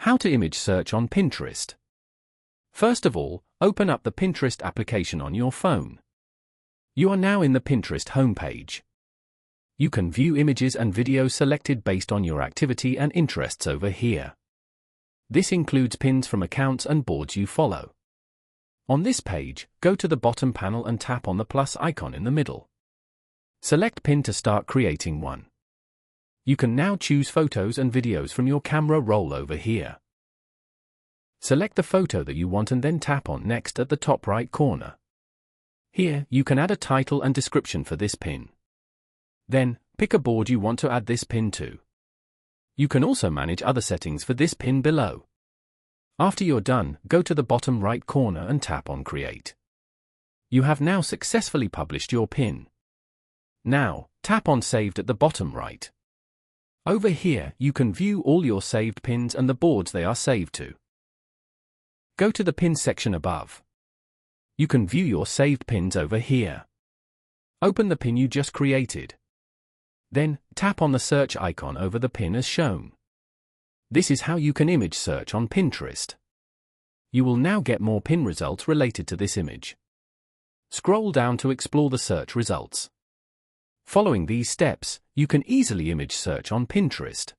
How to image search on Pinterest. First of all, open up the Pinterest application on your phone. You are now in the Pinterest homepage. You can view images and videos selected based on your activity and interests over here. This includes pins from accounts and boards you follow. On this page, go to the bottom panel and tap on the plus icon in the middle. Select pin to start creating one. You can now choose photos and videos from your camera roll over here. Select the photo that you want and then tap on Next at the top right corner. Here, you can add a title and description for this pin. Then, pick a board you want to add this pin to. You can also manage other settings for this pin below. After you're done, go to the bottom right corner and tap on Create. You have now successfully published your pin. Now, tap on Saved at the bottom right. Over here, you can view all your saved pins and the boards they are saved to. Go to the pin section above. You can view your saved pins over here. Open the pin you just created. Then, tap on the search icon over the pin as shown. This is how you can image search on Pinterest. You will now get more pin results related to this image. Scroll down to explore the search results. Following these steps, you can easily image search on Pinterest.